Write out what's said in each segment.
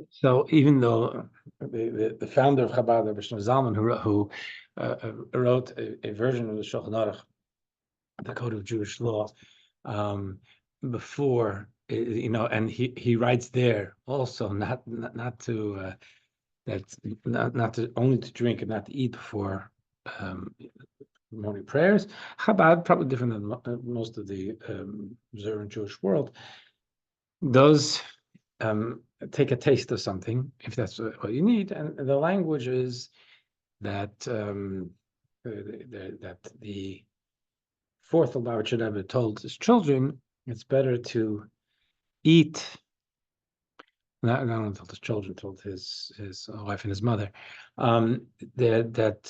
So even though the founder of Chabad, Rabbi Zalman, who wrote a version of the Shulchan Aruch, the Code of Jewish Law, before, and he writes there also not to that's not to only to drink and not to eat before morning prayers. Chabad, probably different than most of the observant Jewish world, does take a taste of something if that's what you need, and the language is that that the fourth Lubavitcher Rebbe told his children it's better to eat. Not only told his children, told his wife and his mother, that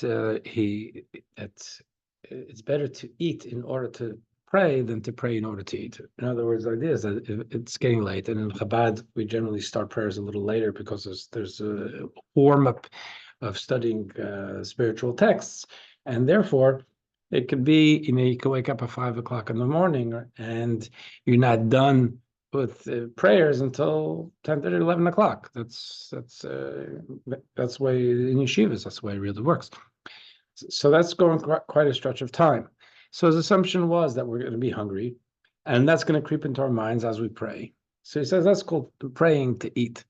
it's better to eat in order to pray than to pray in order to eat. In other words, the idea is that it's getting late, and in Chabad we generally start prayers a little later because there's a warm up of studying spiritual texts, and therefore it could be you can wake up at 5 o'clock in the morning and you're not done with prayers until 10:30, 11 o'clock. That's the way in yeshivas. That's the way it really works. So that's going quite a stretch of time. So his assumption was that we're going to be hungry, and that's going to creep into our minds as we pray. So he says that's called praying to eat.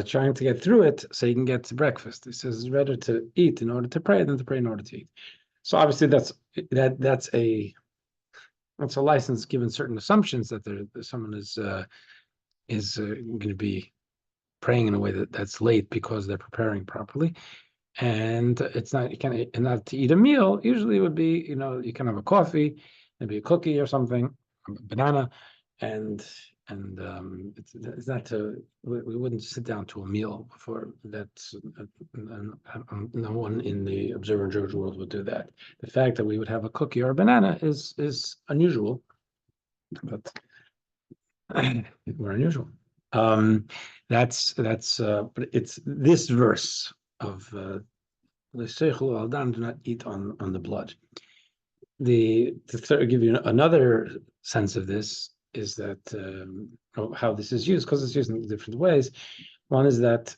Trying to get through it so you can get to breakfast. He says it's better to eat in order to pray than to pray in order to eat. So obviously that's a license given certain assumptions that someone is going to be praying in a way that's late because they're preparing properly, and it's not not to eat a meal. Usually it would be you can have a coffee, maybe a cookie or something, a banana, and it's not we wouldn't sit down to a meal for that. No one in the observant Jewish world would do that. The fact that we would have a cookie or a banana is unusual, but we're unusual. But it's this verse of do not eat on the blood. To give you another sense of this is that how this is used, because it's used in different ways. One is that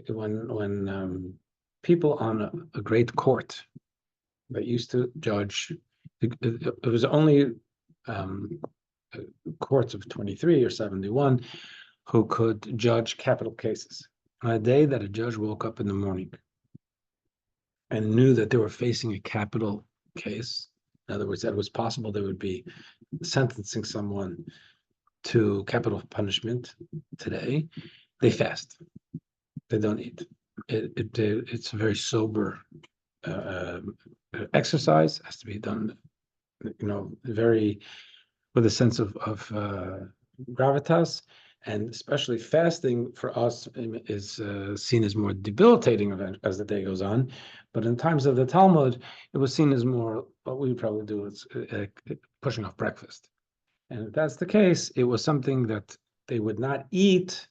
when people on a great court that used to judge, it was only courts of 23 or 71 who could judge capital cases. On a day that a judge woke up in the morning and knew that they were facing a capital case, in other words, that it was possible they would be sentencing someone to capital punishment today, they fast. They don't eat. It's a very sober exercise. It has to be done, very with a sense of gravitas, and especially fasting for us is seen as more debilitating as the day goes on. But in times of the Talmud, it was seen as more what we would probably do is pushing off breakfast. And if that's the case, it was something that they would not eat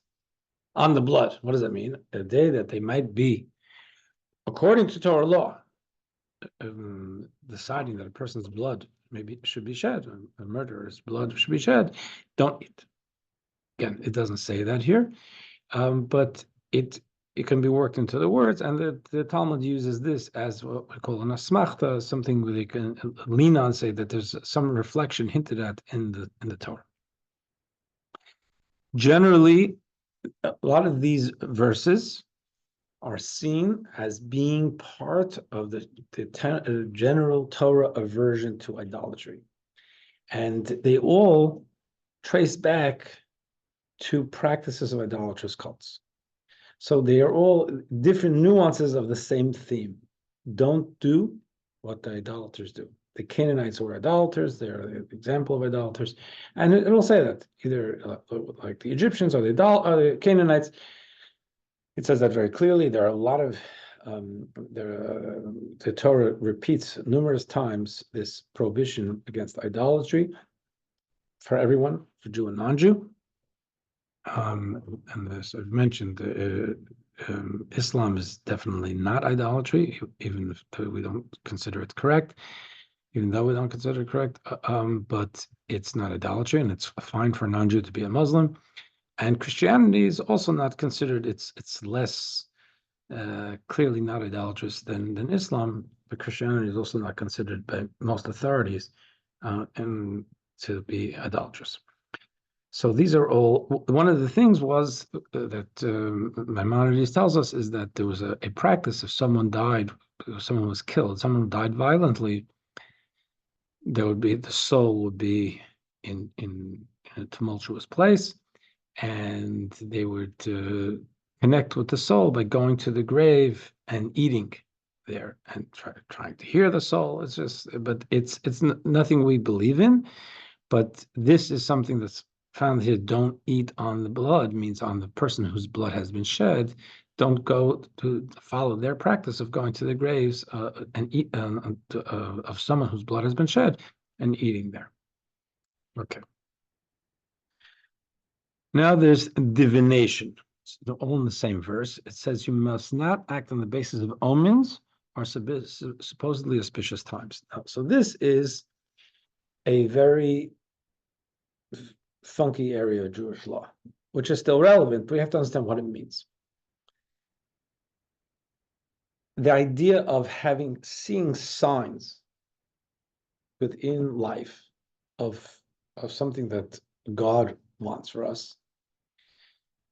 on the blood. What does that mean? A day that they might be, according to Torah law, deciding that a person's blood maybe should be shed, a murderer's blood should be shed, don't eat. Again, it doesn't say that here, but it can be worked into the words, and the Talmud uses this as what we call an asmachta, something where they can lean on, say that there's some reflection hinted at in the Torah. Generally, a lot of these verses are seen as being part of the general Torah aversion to idolatry. And they all trace back to practices of idolatrous cults. So they are all different nuances of the same theme. Don't do what the idolaters do. The Canaanites were idolaters. They're an example of idolaters. And it'll say that, either like the Egyptians or the Canaanites. It says that very clearly. There are a lot of the Torah repeats numerous times this prohibition against idolatry for everyone, for Jew and non-Jew. And as I've mentioned, Islam is definitely not idolatry, even if we don't consider it correct. Even though we don't consider it correct, but it's not idolatry, and it's fine for a non-Jew to be a Muslim. And Christianity is also not considered, it's less clearly not idolatrous than Islam, but Christianity is also not considered by most authorities and to be idolatrous. So these are all, one of the things was that Maimonides tells us is that there was a practice if someone died, if someone was killed, someone died violently, there would be, the soul would be in a tumultuous place, and they would connect with the soul by going to the grave and eating there and trying to hear the soul. It's just, but it's nothing we believe in, but this is something that's found here. Don't eat on the blood means on the person whose blood has been shed. Don't go to follow their practice of going to the graves and eat of someone whose blood has been shed and eating there. Okay. Now there's divination. It's all in the same verse. It says you must not act on the basis of omens or supposedly auspicious times. So this is a very funky area of Jewish law, which is still relevant, but we have to understand what it means. The idea of seeing signs within life of something that God wants for us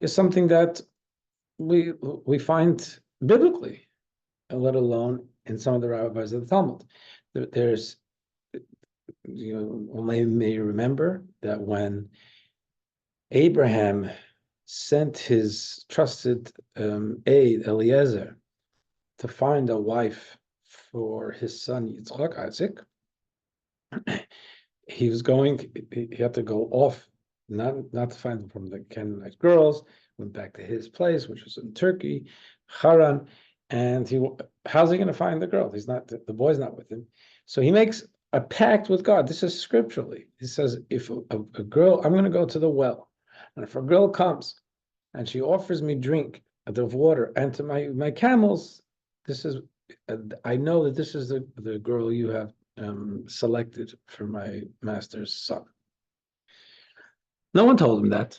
is something that we find biblically, let alone in some of the rabbis of the Talmud. There's, may remember that when Abraham sent his trusted aide Eliezer to find a wife for his son Yitzchak, Isaac, he had to go off, not to find them from the Canaanite girls, went back to his place, which was in Turkey, Haran, and how's he going to find the girl? The boy's not with him. So he makes a pact with God. This is scripturally. He says, if a girl, I'm going to go to the well, and if a girl comes and she offers me drink of water and to my camels, I know that this is the girl you have selected for my master's son. No one told him that.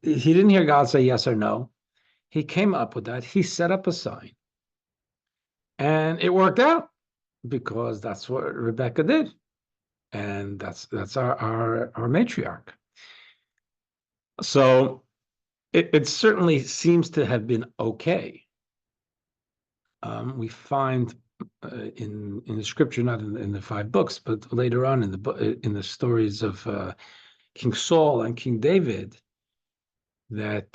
He didn't hear God say yes or no. He came up with that. He set up a sign. And it worked out because that's what Rebecca did. And that's our matriarch. So it certainly seems to have been okay. We find in the scripture, not in the 5 books, but later on in the stories of King Saul and King David, that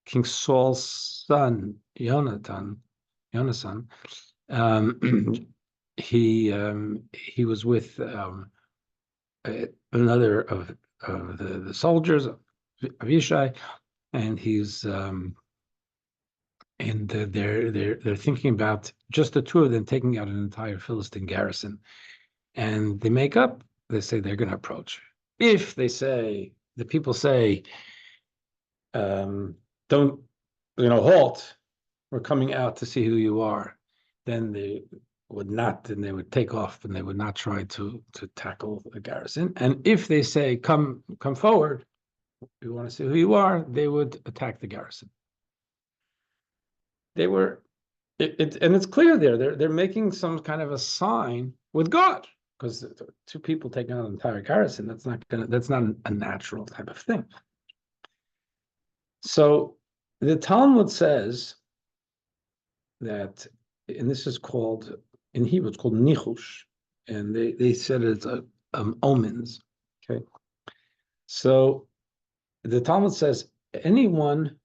King Saul's son Jonathan, he was with another of the soldiers, Avishai, and he's and they're thinking about just the 2 of them taking out an entire Philistine garrison, and they make up. They say they're going to approach. If the people say, don't, halt, we're coming out to see who you are, then they would take off and they would not try to tackle the garrison. And if they say, come forward, we want to see who you are, they would attack the garrison. They were, and it's clear they're making some kind of a sign with God, because 2 people taking out an entire garrison, that's not a natural type of thing. So the Talmud says that, and this is called, in Hebrew, it's called nichush, and they said it's omens. Okay, so the Talmud says anyone,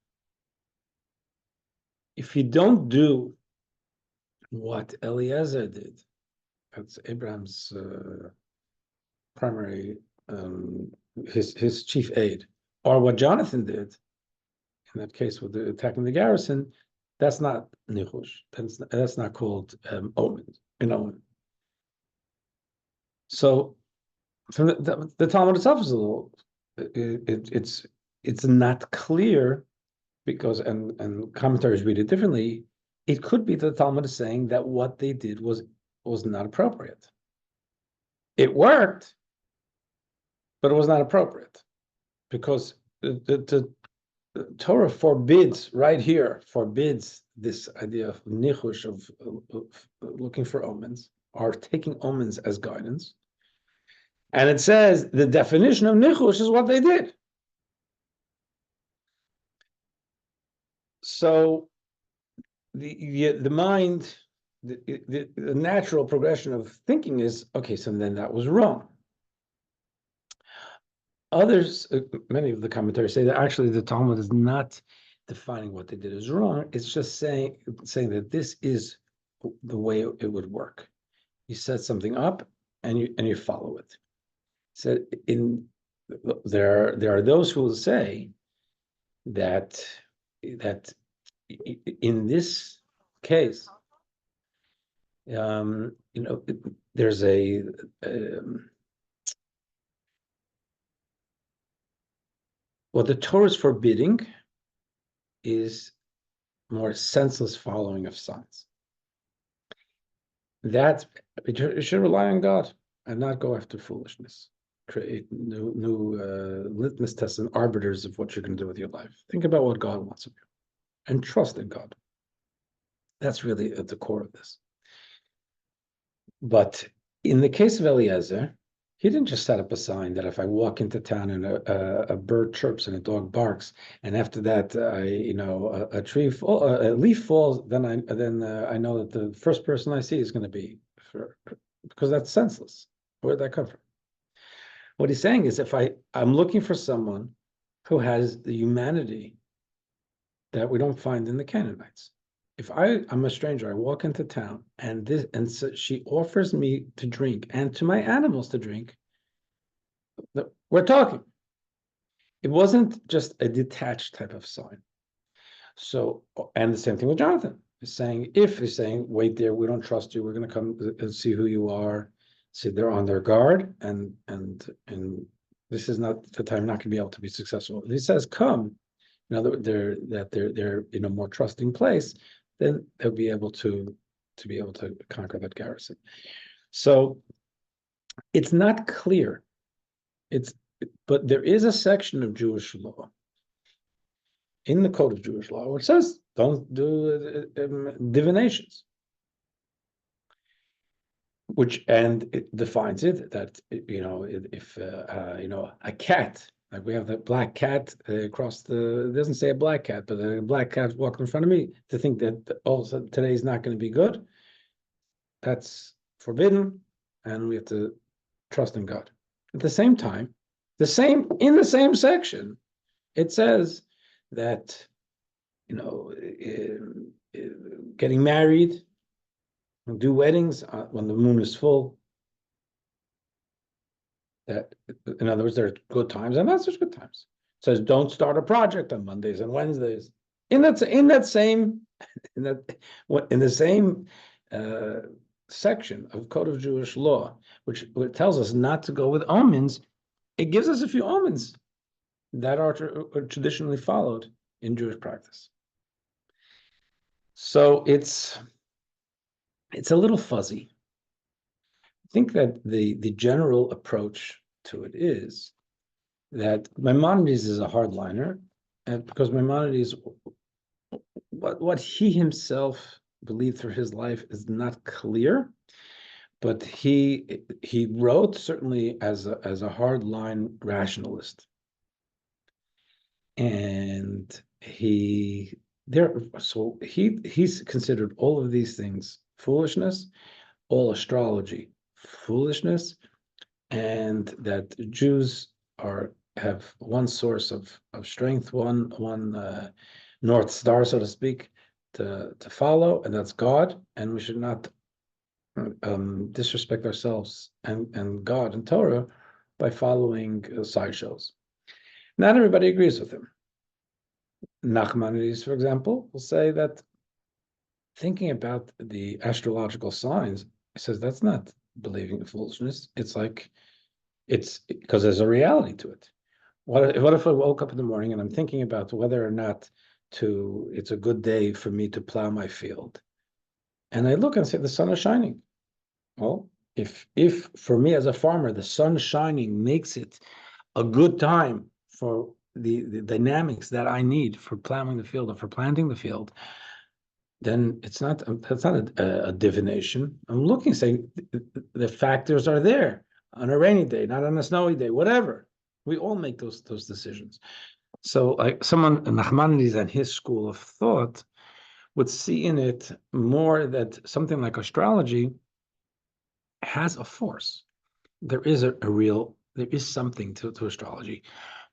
if you don't do what Eliezer did, that's Abraham's primary, his chief aide, or what Jonathan did, in that case with attacking the garrison, that's not nichush. That's not called omen. So from the Talmud itself is a little, it's not clear, because and commentaries read it differently. It could be that the Talmud is saying that what they did was not appropriate. It worked, but it was not appropriate. because the Torah forbids this idea of nichush, of looking for omens, or taking omens as guidance. And it says the definition of nichush is what they did. So the mind, the natural progression of thinking is, okay, so then that was wrong. Others, many of the commentators say that actually the Talmud is not defining what they did as wrong. It's just saying that this is the way it would work. You set something up and you follow it. So there are those who will say that in this case, there's what the Torah is forbidding is more senseless following of signs. That it should rely on God and not go after foolishness. Create new litmus tests and arbiters of what you're going to do with your life. Think about what God wants of you and trust in God. That's really at the core of this. But in the case of Eliezer, he didn't just set up a sign that if I walk into town and a bird chirps and a dog barks, and after that, a leaf falls, then I know that the first person I see is going to be because that's senseless. Where'd that come from? What he's saying is, if I'm looking for someone who has the humanity that we don't find in the Canaanites. If I'm a stranger, I walk into town, and so she offers me to drink and to my animals to drink, we're talking. It wasn't just a detached type of sign. So, and the same thing with Jonathan. He's saying, wait there, we don't trust you, we're going to come and see who you are. See, they're on their guard, and this is not the time, not going to be able to be successful. If he says, come, they're in a more trusting place, then they'll be able to conquer that garrison. So it's not clear. But there is a section of Jewish law in the Code of Jewish Law which says don't do divinations, and it defines it that if a cat, like we have the black cat across it doesn't say a black cat, but a black cat walking in front of me, to think that also today is not going to be good, that's forbidden, and we have to trust in God. At the same time, in the same section, it says that getting married, do weddings when the moon is full. That, in other words, there are good times and not such good times. It says don't start a project on Mondays and Wednesdays. In the same section of Code of Jewish Law, which tells us not to go with omens, it gives us a few omens that are traditionally followed in Jewish practice. So it's a little fuzzy. I think that the general approach to it is that Maimonides is a hardliner, and because Maimonides, what he himself believed through his life is not clear, but he wrote certainly as a hardline rationalist, and he's considered all of these things foolishness, all astrology foolishness, and that Jews have one source of strength, one North Star, so to speak, to follow, and that's God, and we should not disrespect ourselves and God and Torah by following sideshows. Not everybody agrees with him. Nachmanides, for example, will say that thinking about the astrological signs, he says that's not believing in foolishness. It's because there's a reality to it. What if I woke up in the morning and I'm thinking about whether or not it's a good day for me to plow my field, and I look and say the sun is shining. Well, if for me as a farmer the sun shining makes it a good time for the dynamics that I need for plowing the field or for planting the field, then that's not a divination. I'm looking, saying the factors are there on a rainy day, not on a snowy day, whatever. We all make those decisions. So, like someone, Nachmanides and his school of thought would see in it more that something like astrology has a force. There is there is something to astrology.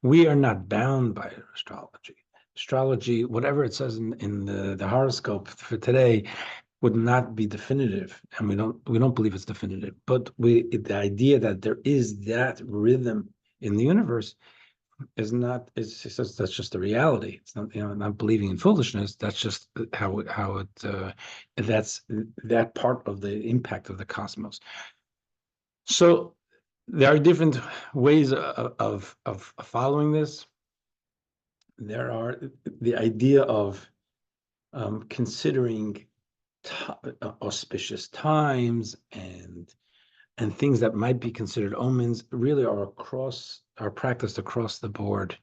We are not bound by astrology. Astrology, whatever it says in the horoscope for today, would not be definitive, and we don't believe it's definitive. But the idea that there is that rhythm in the universe is not. It's just that's just the reality. It's not not believing in foolishness. That's just how it. That's that part of the impact of the cosmos. So there are different ways of following this. There are the idea of considering auspicious times and things that might be considered omens really are practiced across the board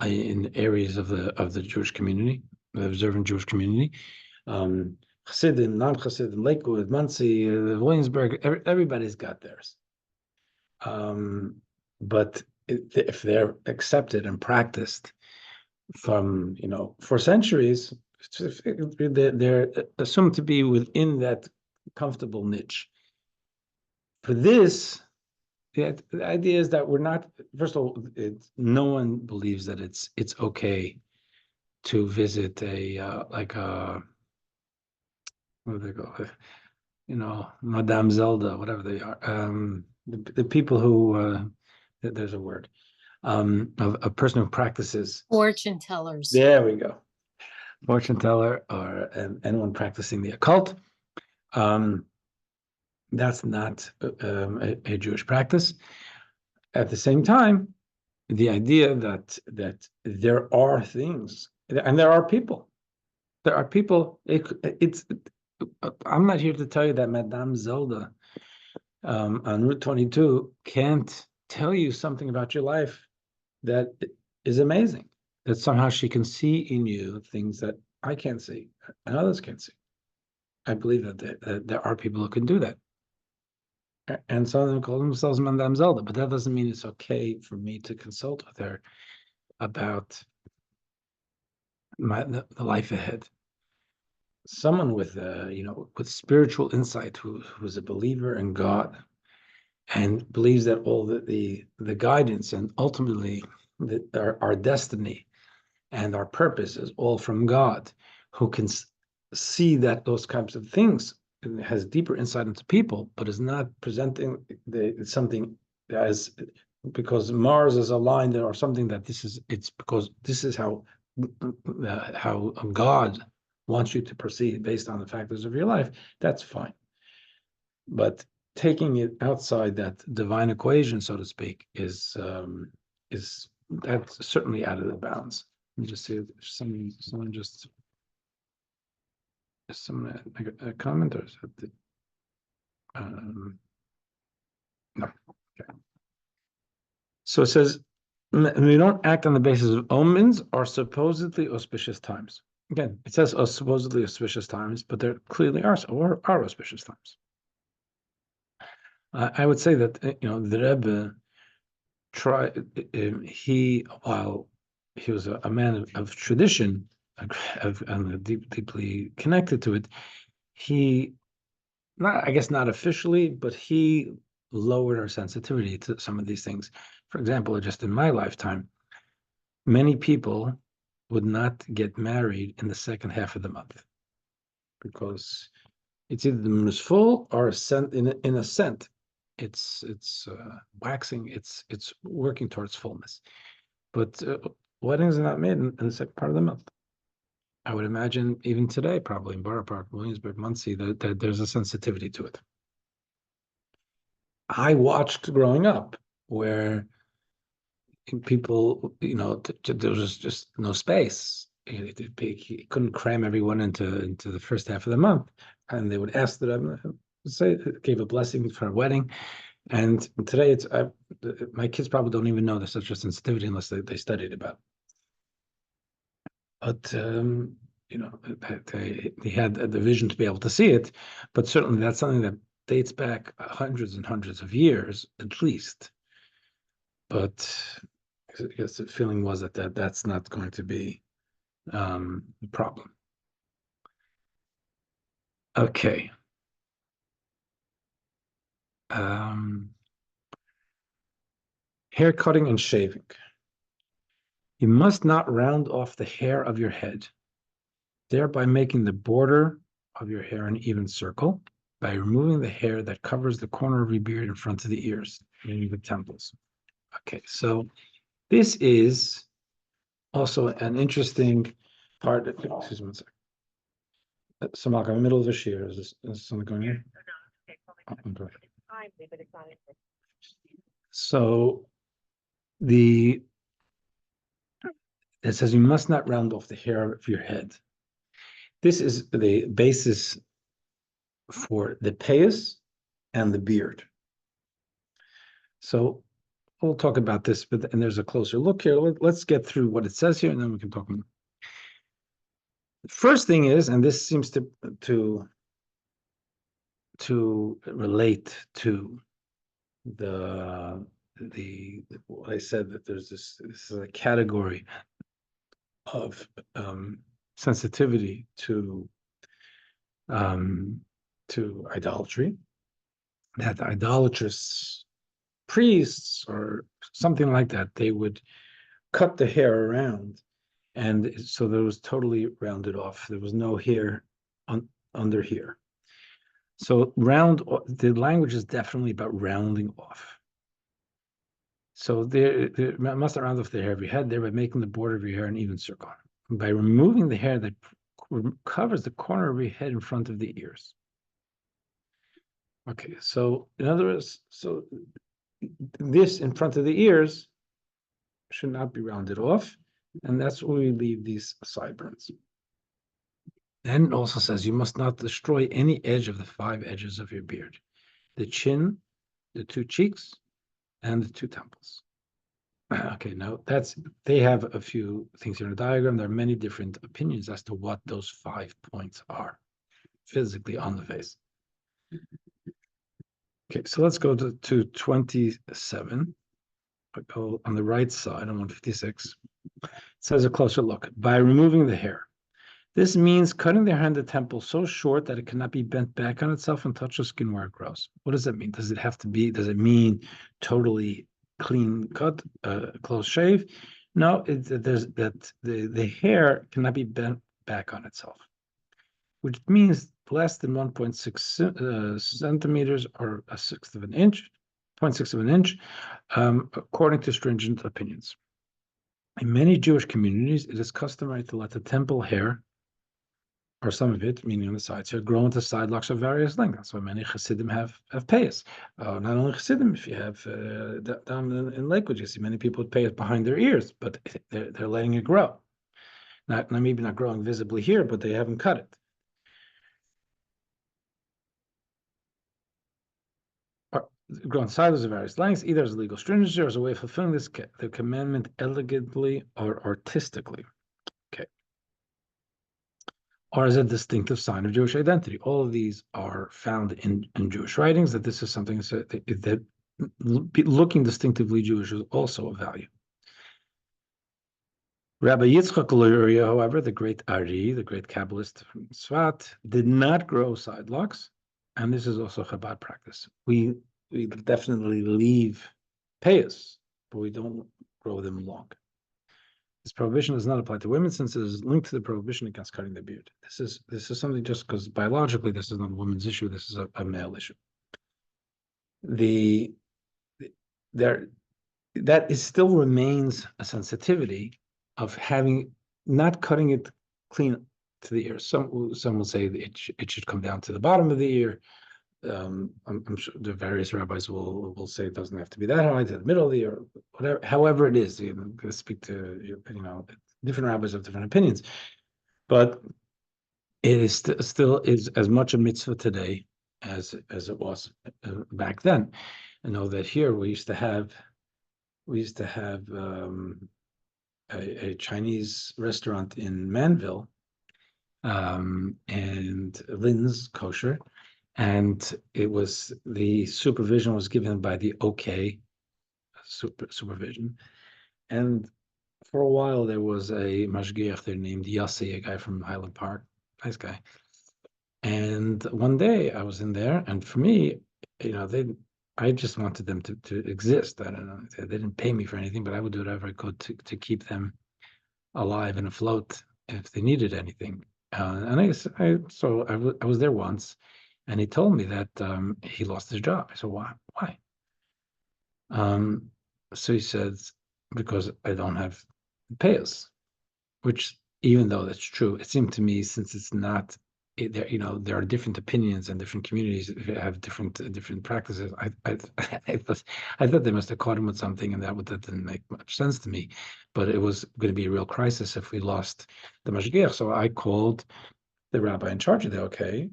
in areas of the Jewish community, the observant Jewish community. Chassidim, non-Chassidim, Lakewood, Monsey, Williamsburg, everybody's got theirs. But if they're accepted and practiced from, for centuries, they're assumed to be within that comfortable niche. For this, the idea is that we're not, first of all, no one believes that it's okay to visit what do they go, Madame Zelda, whatever they are. The people who, there's a word, a person who practices. Fortune tellers. There we go. Fortune teller or anyone practicing the occult. That's not a Jewish practice. At the same time, the idea that there are things and there are people. There are people. I'm not here to tell you that Madame Zelda on Route 22 can't tell you something about your life that is amazing. That somehow she can see in you things that I can't see and others can't see. I believe that there are people who can do that. And some of them call themselves Madame Zelda, but that doesn't mean it's okay for me to consult with her about the life ahead. Someone with with spiritual insight who's a believer in God and believes that all the guidance and ultimately our destiny and our purpose is all from God, who can see that those kinds of things, has deeper insight into people, but is not presenting something as because Mars is aligned or something that it's because this is how God wants you to proceed based on the factors of your life. That's fine, but taking it outside that divine equation, so to speak, is that's certainly out of the bounds. Let me just see if someone just a comment or something. No. Okay. So it says we don't act on the basis of omens or supposedly auspicious times. Again, it says supposedly auspicious times, but there clearly are auspicious times. I would say that the Rebbe while he was a man of tradition and deeply connected to it, he not officially, but he lowered our sensitivity to some of these things. For example, just in my lifetime, many people would not get married in the second half of the month because it's either the moon is full or in a scent. It's waxing. It's working towards fullness, but weddings are not made in the second part of the month. I would imagine even today, probably in Borough Park, Williamsburg, Monsey, that there's a sensitivity to it. I watched growing up where people, there was just no space. He couldn't cram everyone into the first half of the month, and they would ask them, gave a blessing for a wedding, And today my kids probably don't even know there's such a sensitivity unless they studied about it. But they had the vision to be able to see it, but certainly that's something that dates back hundreds and hundreds of years at least. But I guess the feeling was that's not going to be a problem. Okay. Hair cutting and shaving. You must not round off the hair of your head, thereby making the border of your hair an even circle by removing the hair that covers the corner of your beard in front of the ears, meaning the temples. Okay, so this is also an interesting part. Excuse me one second. So, Malcolm, in the middle of the shear, is something going on? Oh, okay. So it says you must not round off the hair of your head. This is the basis for the payas and the beard. So we'll talk about this, and there's a closer look here. Let's get through what it says here, and then we can talk more. The first thing is, and this seems to relate to what I said, that there's this is a category of sensitivity to idolatry, that the idolatrous priests or something like that, they would cut the hair around, and so there was totally rounded off. There was no hair under here. So the language is definitely about rounding off. So they must round off the hair of your head, thereby making the border of your hair an even circle. By removing the hair that covers the corner of your head in front of the ears. Okay, so in other words, so this in front of the ears should not be rounded off, and that's where we leave these sideburns. Then it also says you must not destroy any edge of the 5 edges of your beard, the chin, the 2 cheeks, and the 2 temples. Okay, now they have a few things here in the diagram. There are many different opinions as to what those 5 points are physically on the face. Okay, so let's go to 27. I'll go on the right side on 156. It says a closer look. By removing the hair. This means cutting the hair in the temple so short that it cannot be bent back on itself and touch the skin where it grows. What does that mean? Does it mean totally clean cut, close shave? No, the hair cannot be bent back on itself, which means less than 1.6 centimeters or a sixth of an inch, 0.6 of an inch, according to stringent opinions. In many Jewish communities, it is customary to let the temple hair, or some of it, meaning on the sides here, grow into side locks of various lengths. That's why many Chassidim have payas. Not only Chassidim, if you have down in Lakewood, you see many people with payas behind their ears, but they're letting it grow. Maybe not growing visibly here, but they haven't cut it. Grown silos of various lengths, either as a legal stringency or as a way of fulfilling the commandment elegantly or artistically. Okay. Or as a distinctive sign of Jewish identity. All of these are found in Jewish writings, that this is something that looking distinctively Jewish is also a value. Rabbi Yitzchak Luria, however, the great Ari, the great Kabbalist from Tzfat, did not grow side locks, and this is also Chabad practice. We definitely leave payas, but we don't grow them long. This prohibition does not apply to women, since it is linked to the prohibition against cutting the beard. This is something just because biologically this is not a woman's issue. This is a male issue. That still remains a sensitivity of not cutting it clean to the ear. Some will say that it should come down to the bottom of the ear. I'm sure the various rabbis will say it doesn't have to be that high, to the middle of the ear, whatever. However it is, speak to different rabbis have different opinions, but it is still is as much a mitzvah today as it was back then. I know that here we used to have a Chinese restaurant in Manville, and Lynn's Kosher, and the supervision was given by the OK supervision, and for a while there was a mashgiach there named Yossi, a guy from Highland Park, nice guy. And one day I was in there, and for me, I just wanted them to exist. I don't know, they didn't pay me for anything, but I would do whatever I could to keep them alive and afloat if they needed anything. And I was there once, and he told me that he lost his job. I said, why? Why? So he says, because I don't have payers, which, even though that's true, it seemed to me, since it's not, there are different opinions and different communities have different practices. I thought they must have caught him with something, and that didn't make much sense to me. But it was going to be a real crisis if we lost the mashgiach. So I called the rabbi in charge of the OK.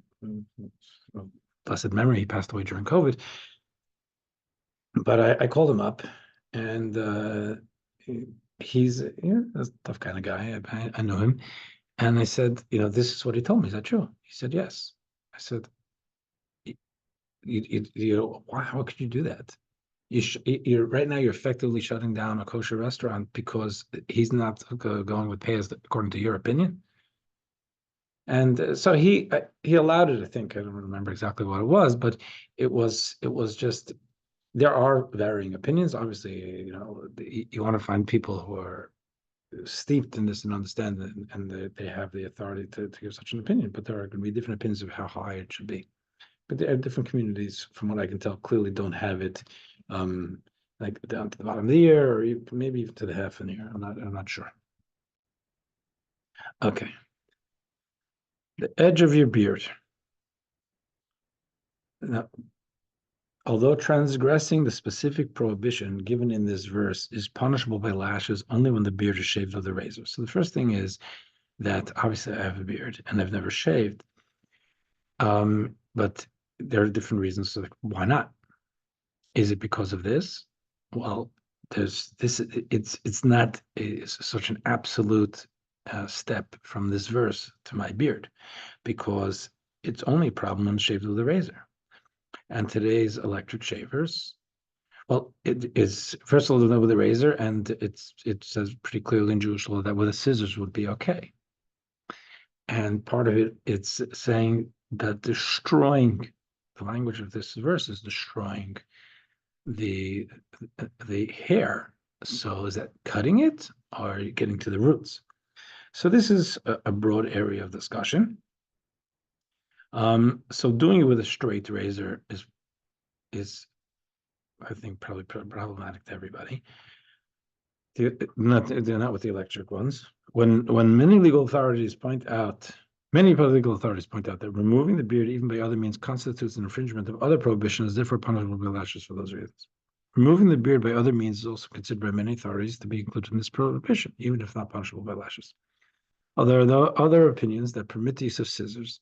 Blessed memory, he passed away during COVID. But I called him up, and he's a tough kind of guy. I know him. And I said, this is what he told me. Is that true? He said, yes. I said, why? How could you do that? You're right now. You're effectively shutting down a kosher restaurant because he's not going with payers according to your opinion. And so he allowed it. I think I don't remember exactly what it was, but it was just. There are varying opinions. Obviously, you want to find people who are steeped in this and understand it, and they have the authority to give such an opinion. But there are going to be different opinions of how high it should be. But there are different communities, from what I can tell, clearly don't have it like down to the bottom of the ear, or maybe even to the half of the ear. I'm not sure. Okay. The edge of your beard. Now, although transgressing the specific prohibition given in this verse is punishable by lashes only when the beard is shaved with a razor. So the first thing is that obviously I have a beard and I've never shaved. But there are different reasons. So why not? Is it because of this? Well, there's this. It's not such an absolute step from this verse to my beard, because it's only a problem when shaved with a razor. And today's electric shavers, well, it is, first of all, with a razor, and it says pretty clearly in Jewish law that with a scissors would be okay. And part of it's saying that destroying, the language of this verse is destroying the hair. So is that cutting it, or are you getting to the roots? So this is a broad area of discussion. So doing it with a straight razor is I think probably problematic to everybody. They're not with the electric ones. When many political authorities point out that removing the beard even by other means constitutes an infringement of other prohibitions, therefore punishable by lashes for those reasons. Removing the beard by other means is also considered by many authorities to be included in this prohibition, even if not punishable by lashes. Although there are other opinions that permit the use of scissors,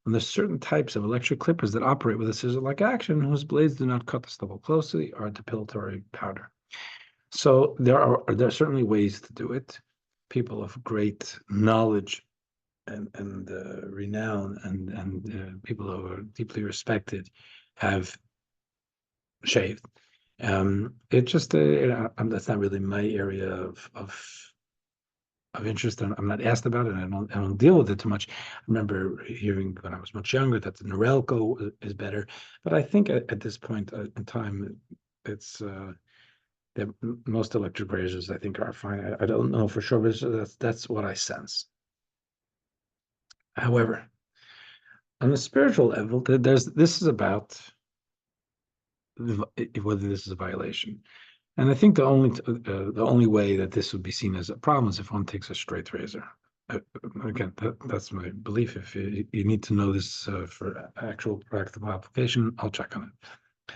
and there's certain types of electric clippers that operate with a scissor-like action, whose blades do not cut the stubble closely, are depilatory powder. So there are certainly ways to do it. People of great knowledge and renown and people who are deeply respected have shaved. It just that's not really my area of interest. I'm not asked about it. I don't deal with it too much. I remember hearing when I was much younger that the Norelco is better, but I think at this point in time, it's that most electric razors I think are fine. I don't know for sure, but that's what I sense. However, on a spiritual level, this is about whether this is a violation. And I think the only way that this would be seen as a problem is if one takes a straight razor. Again, that's my belief. If you need to know this for actual practical application, I'll check on it.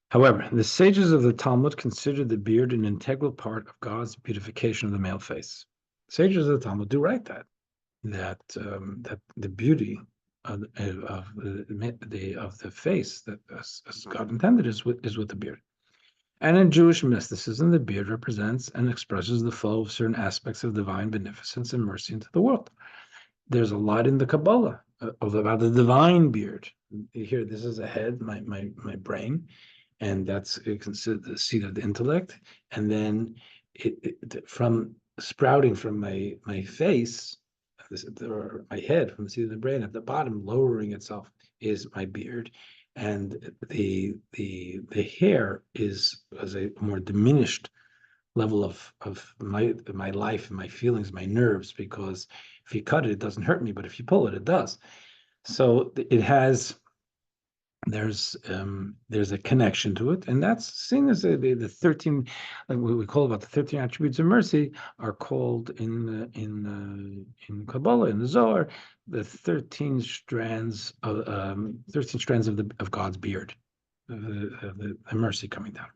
However, the sages of the Talmud consider the beard an integral part of God's beautification of the male face. Sages of the Talmud do write that the beauty of the face that as God intended is with the beard. And in Jewish mysticism, the beard represents and expresses the flow of certain aspects of divine beneficence and mercy into the world. There's a lot in the Kabbalah about the divine beard. Here, this is a head, my brain, and that's considered the seat of the intellect. And then from sprouting from my face, or my head, from the seat of the brain, at the bottom, lowering itself, is my beard, and the hair is a more diminished level of my life and my feelings, my nerves, because if you cut it, it doesn't hurt me, but if you pull it, it does. So it has there's a connection to it, and that's seen as the 13, what we call about the 13 attributes of mercy are called in Kabbalah, in the Zohar, the 13 strands of of God's beard, the mercy coming down.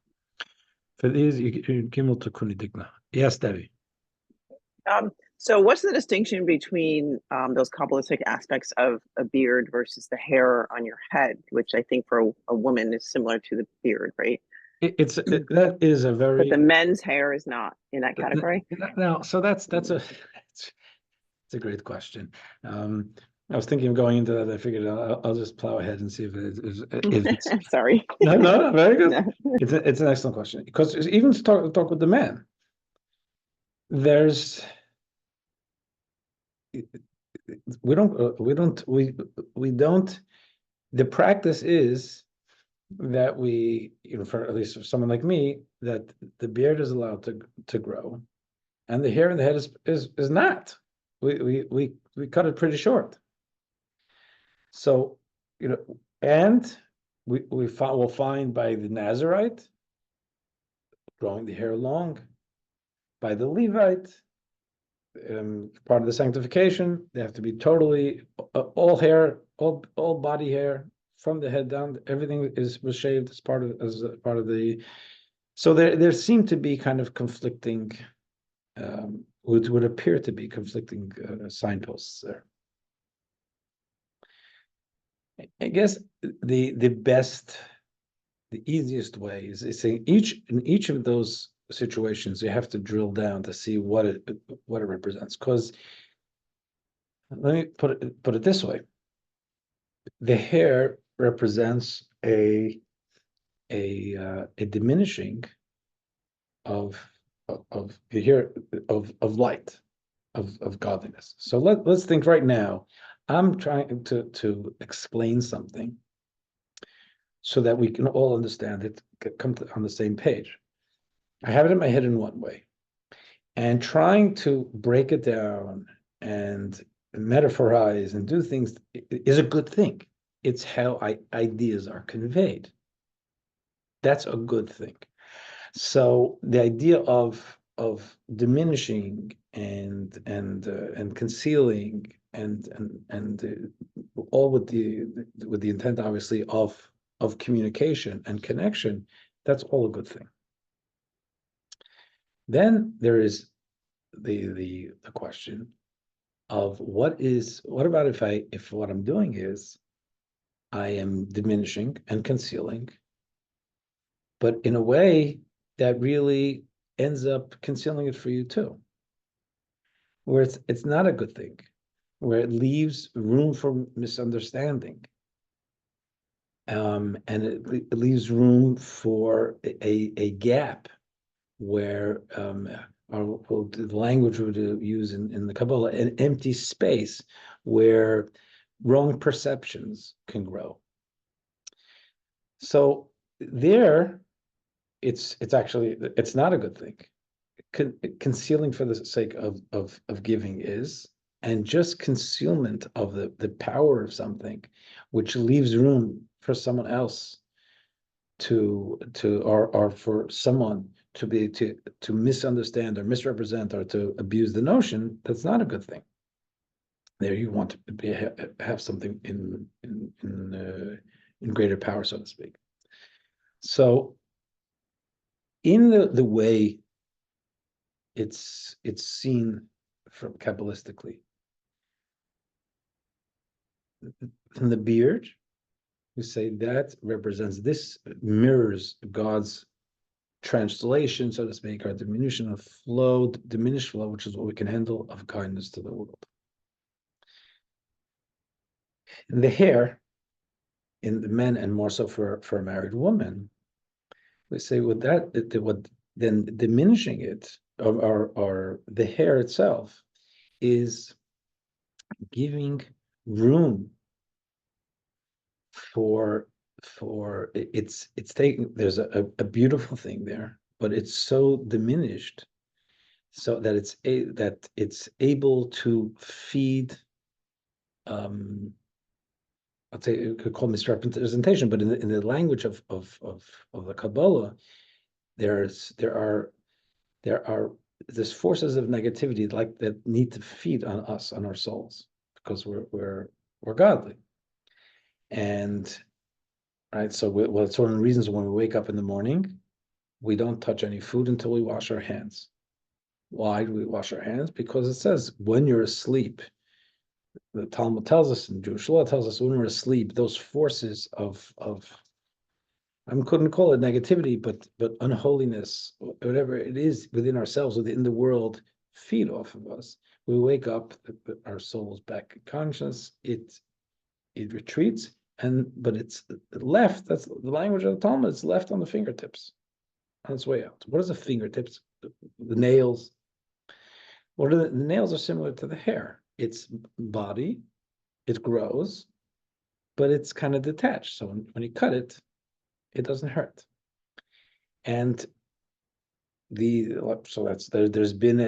For these, Gimel Tukuni Digna. Yes, Debbie. So what's the distinction between those Kabbalistic aspects of a beard versus the hair on your head, which I think for a woman is similar to the beard, right? That is a very. But the men's hair is not in that category. No, so that's it's a great question. I was thinking of going into that. I figured I'll just plow ahead and see if it's. Sorry. No, very good. No. It's an excellent question, because even to talk with the man, there's. We don't. The practice is that we, for at least for someone like me, that the beard is allowed to grow, and the hair in the head is not. We cut it pretty short. So, and we'll find by the Nazarite growing the hair long, by the Levite. Part of the sanctification, they have to be totally all hair, all body hair from the head down. Everything was shaved as part of the. So there seem to be kind of conflicting, would appear to be conflicting signposts there. I guess the easiest way is saying in each of those situations you have to drill down to see what it represents. Because let me put it this way: the hair represents a diminishing of light, of godliness. So let's think right now. I'm trying to explain something so that we can all understand it, come on the same page. I have it in my head in one way, and trying to break it down and metaphorize and do things is a good thing. It's how ideas are conveyed. That's a good thing. So the idea of diminishing and concealing and all with the intent, obviously, of communication and connection, that's all a good thing. Then there is the question of what about if what I'm doing is I am diminishing and concealing, but in a way that really ends up concealing it for you too, where it's not a good thing, where it leaves room for misunderstanding, and it leaves room for a gap where the language we would use in the Kabbalah, an empty space where wrong perceptions can grow. So there, it's not a good thing. Concealing for the sake of giving is, and just concealment of the power of something, which leaves room for someone else or for someone to be to misunderstand or misrepresent or to abuse the notion, that's not a good thing. There you want to have something in greater power, so to speak. So in the way it's seen from Kabbalistically, in the beard, we say that represents, this mirrors God's translation, so to speak, or diminution of flow, diminished flow, which is what we can handle, of kindness to the world. In the hair, in the men, and more so for a married woman, we say with that, what then diminishing it, or the hair itself, is giving room for it's taking, there's a beautiful thing there, but it's so diminished, so that it's able to feed, I'd say you could call misrepresentation, but in the language of the Kabbalah, there's forces of negativity like that need to feed on us, on our souls, because we're godly. And right, so it's one of the reasons when we wake up in the morning, we don't touch any food until we wash our hands. Why do we wash our hands? Because it says when you're asleep, the Talmud tells us, and Jewish law tells us, when we're asleep, those forces of I couldn't call it negativity, but unholiness, whatever it is within ourselves, within the world, feed off of us. We wake up, our soul's back conscious. It retreats, but it's left. That's the language of the Talmud. It's left on the fingertips, on its way out. What is the fingertips? The nails. What are the nails? Are similar to the hair. It's body. It grows, but it's kind of detached. So when you cut it, it doesn't hurt. And there's been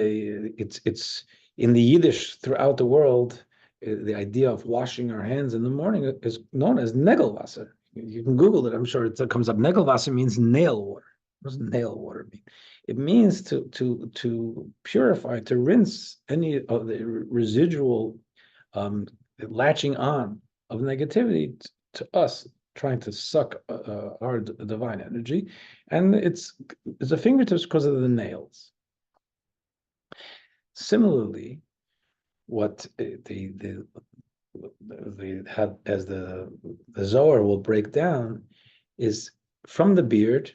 it's in the Yiddish throughout the world, the idea of washing our hands in the morning is known as Negelwasser. You can Google it. I'm sure it comes up. Negelwasser means nail water. What does nail water mean? It means to purify, to rinse any of the residual latching on of negativity to us, trying to suck our divine energy, and it's a fingertips because of the nails. Similarly, what the had, as the Zohar will break down, is from the beard,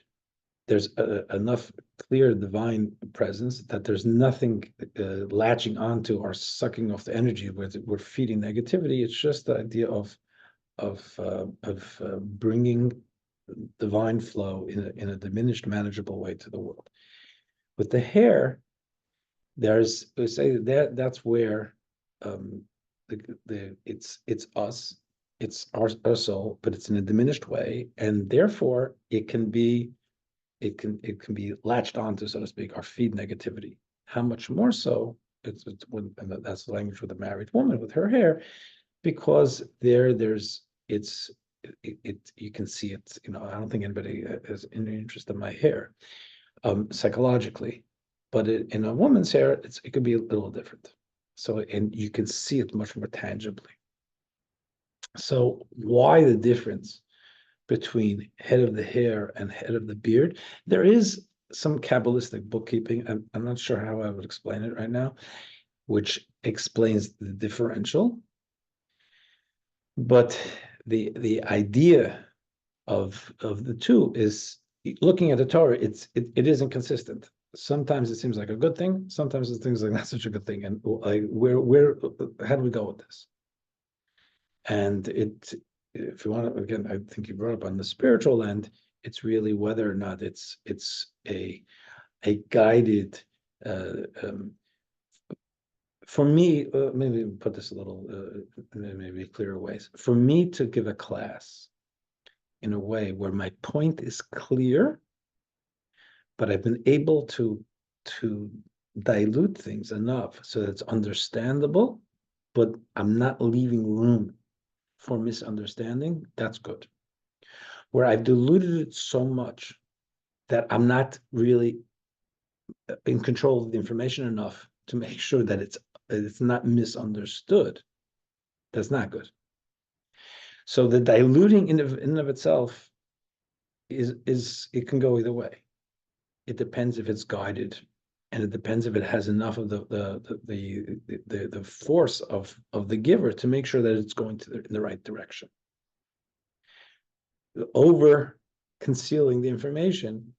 there's enough clear divine presence that there's nothing latching onto or sucking off the energy where we're feeding negativity. It's just the idea of bringing divine flow in a diminished, manageable way to the world. With the hair, we say that's where it's us, it's our soul, but it's in a diminished way, and therefore it can be latched onto, so to speak, or feed negativity. How much more so? It's when, and that's the language with a married woman with her hair, because there's you can see it. I don't think anybody has any interest in my hair, psychologically, but in a woman's hair, it could be a little different. So, and you can see it much more tangibly. So, why the difference between head of the hair and head of the beard? There is some Kabbalistic bookkeeping. I'm not sure how I would explain it right now, which explains the differential. But the idea of the two is, looking at the Torah, it isn't consistent. Sometimes it seems like a good thing. Sometimes it seems like not such a good thing. And like, how do we go with this? And if you want to, again, I think you brought up on the spiritual end, it's really whether or not it's a guided. For me, maybe put this a little, maybe clearer ways. For me to give a class in a way where my point is clear, but I've been able to dilute things enough so that it's understandable, but I'm not leaving room for misunderstanding, that's good. Where I've diluted it so much that I'm not really in control of the information enough to make sure that it's not misunderstood, that's not good. So the diluting in and of itself is it can go either way. It depends if it's guided and it depends if it has enough of the force of the giver to make sure that it's going in the right direction. Over concealing the information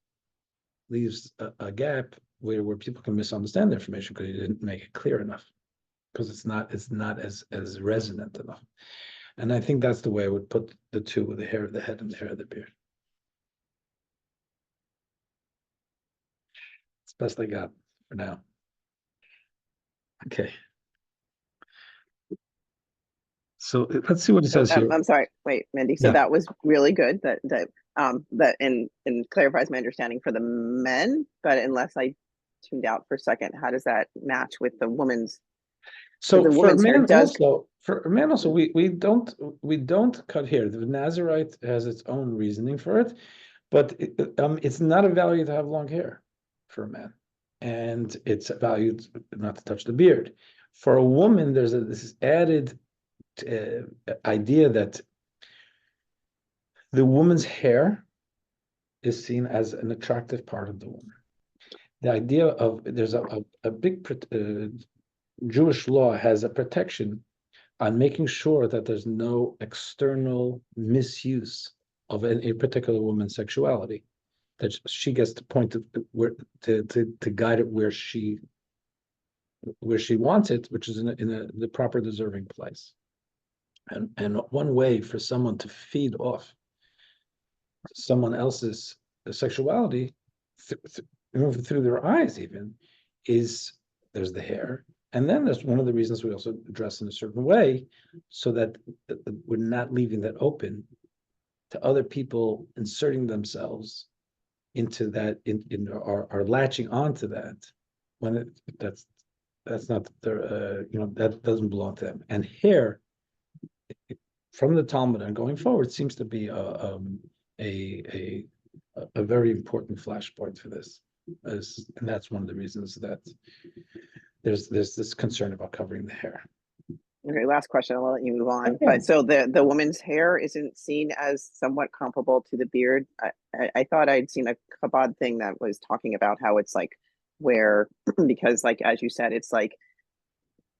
leaves a gap where people can misunderstand the information because you didn't make it clear enough, because it's not as resonant enough. And I think that's the way I would put the two, with the hair of the head and the hair of the beard. It's best I got for now. Okay. So let's see what it says here. I'm sorry, wait, Mendy. So Yeah. that was really good. That and clarifies my understanding for the men. But unless I tuned out for a second, how does that match with the woman's? So the for woman's hair men does. also, we don't cut hair. The Nazarite has its own reasoning for it, but it's not a value to have long hair for a man, and it's valued not to touch the beard. For a woman, there's this added idea that the woman's hair is seen as an attractive part of the woman. The idea of there's a big Jewish law has a protection on making sure that there's no external misuse of a particular woman's sexuality, that she gets to point to guide it where she wants it, which is in the proper deserving place. And one way for someone to feed off someone else's sexuality through their eyes even is there's the hair. And then there's one of the reasons we also dress in a certain way, so that we're not leaving that open to other people inserting themselves into that, are latching onto that when that's not their, that doesn't belong to them. And hair, from the Talmud and going forward, seems to be a very important flashpoint for this, and that's one of the reasons that there's this concern about covering the hair. Okay, last question. I'll let you move on. Okay. But so the woman's hair isn't seen as somewhat comparable to the beard. I thought I'd seen a Chabad thing that was talking about how it's like where because like as you said, it's like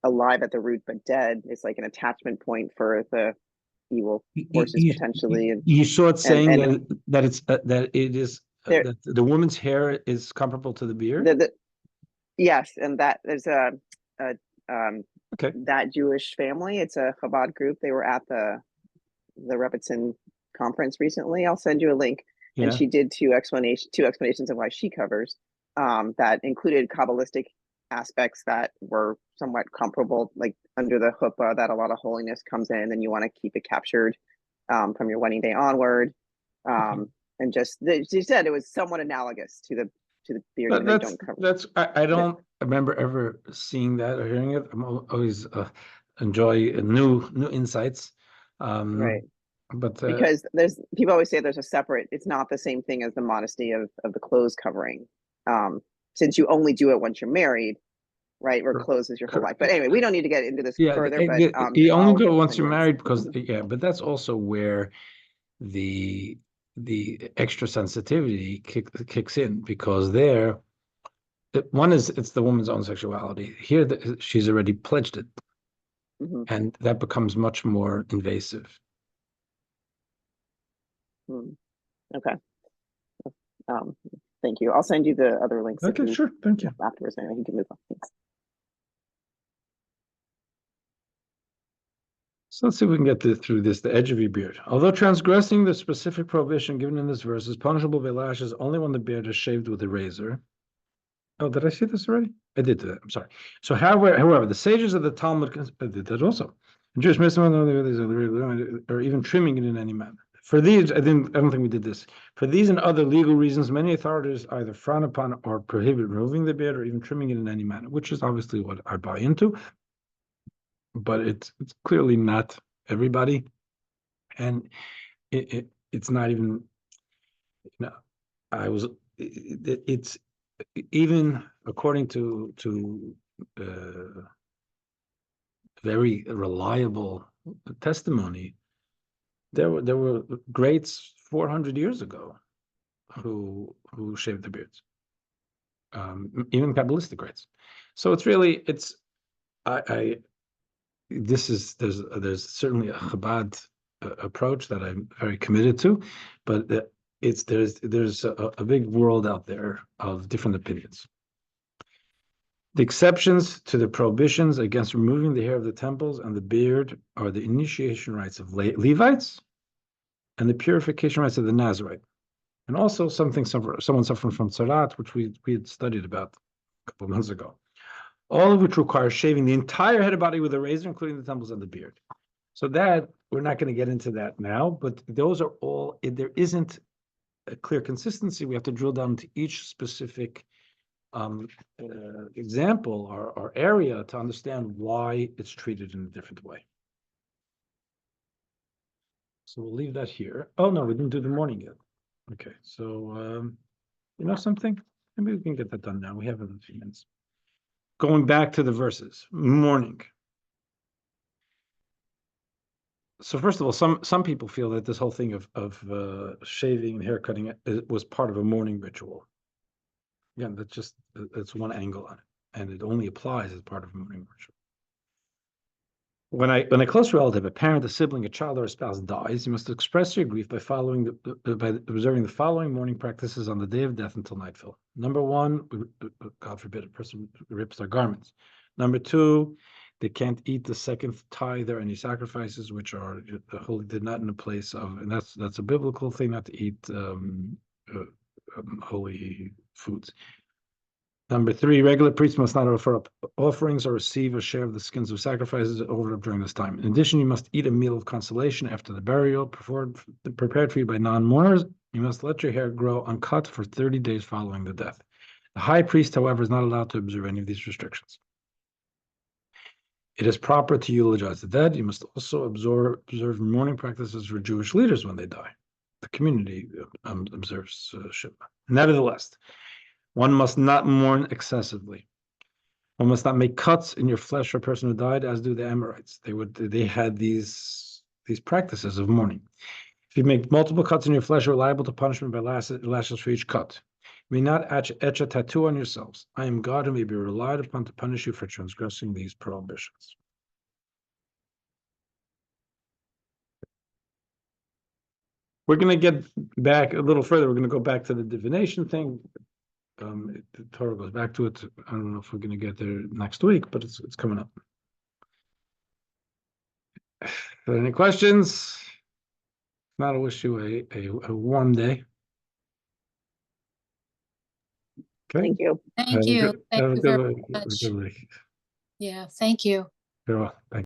alive at the root but dead. It's like an attachment point for the evil forces potentially. And you saw it saying and that it is there, that the woman's hair is comparable to the beard. Yes, and that there's a Okay. that Jewish family. It's a Chabad group. They were at the Rebbitzin conference recently. I'll send you a link. Yeah. And she did two explanations of why she covers that included Kabbalistic aspects that were somewhat comparable, like under the chuppah, that a lot of holiness comes in, and you want to keep it captured from your wedding day onward. And just she said it was somewhat analogous to the beard. I don't remember ever seeing that or hearing it. I'm always enjoy new insights. Right. But because there's people always say there's a separate, it's not the same thing as the modesty of the clothes covering. Since you only do it once you're married, right? Where clothes is your whole life. But anyway, we don't need to get into this further. But you only do it once you're married because but that's also where the extra sensitivity kicks in, because one is it's the woman's own sexuality. Here she's already pledged it, and that becomes much more invasive. Okay. Thank you. I'll send you the other links. Okay, sure. Thank you. Afterwards, anyway, you can move on. Thanks. So let's see if we can get through this. The edge of your beard. Although transgressing the specific prohibition given in this verse is punishable by lashes only when the beard is shaved with a razor. Oh, did I see this already? I did do that. I'm sorry. So however, the sages of the Talmud did that also. Jewish or even trimming it in any manner. For these, I don't think we did this. For these and other legal reasons, many authorities either frown upon or prohibit removing the beard or even trimming it in any manner, which is obviously what I buy into. But it's clearly not everybody, and it's not even. It's even according to very reliable testimony. There were greats 400 years ago who shaved their beards. even Kabbalistic rites. So it's really, there's certainly a Chabad approach that I'm very committed to, but there's a big world out there of different opinions. The exceptions to the prohibitions against removing the hair of the temples and the beard are the initiation rites of Levites and the purification rites of the Nazarite, and also someone suffering from tzarat, which we had studied about a couple of months ago. All of which require shaving the entire head and body with a razor, including the temples and the beard. So that, we're not going to get into that now, but those are all, there isn't a clear consistency. We have to drill down to each specific example or area to understand why it's treated in a different way. So we'll leave that here. Oh, no, we didn't do the morning yet. Okay, so you know something? Maybe we can get that done now. We have a few minutes. Going back to the verses, morning. So first of all, some people feel that this whole thing of shaving and hair cutting was part of a morning ritual. Again, that's one angle on it, and it only applies as part of a morning ritual. When a close relative, a parent, a sibling, a child, or a spouse dies, you must express your grief by by observing the following morning practices on the day of death until nightfall. Number one, God forbid, a person rips their garments. Number two, they can't eat the second tithe or any sacrifices, which are holy, did not in a place of, and that's a biblical thing, not to eat holy foods. Number three, regular priests must not offer up offerings or receive a share of the skins of sacrifices offered up during this time. In addition, you must eat a meal of consolation after the burial prepared for you by non-mourners. You must let your hair grow uncut for 30 days following the death. The high priest, however, is not allowed to observe any of these restrictions. It is proper to eulogize the dead. You must also observe mourning practices for Jewish leaders when they die. The community observes Shiva. Nevertheless, one must not mourn excessively. One must not make cuts in your flesh for a person who died, as do the Amorites. They had these practices of mourning. If you make multiple cuts in your flesh, you're liable to punishment by lashes for each cut. You may not etch a tattoo on yourselves. I am God who may be relied upon to punish you for transgressing these prohibitions. We're going to get back a little further. We're going to go back to the divination thing. The Torah goes back to it. I don't know if we're going to get there next week, but it's coming up. Any questions? If not, I wish you a warm day. Okay. Thank you. Thank you. Thank you very much. Good week. Yeah, thank you. Very well. Thank you.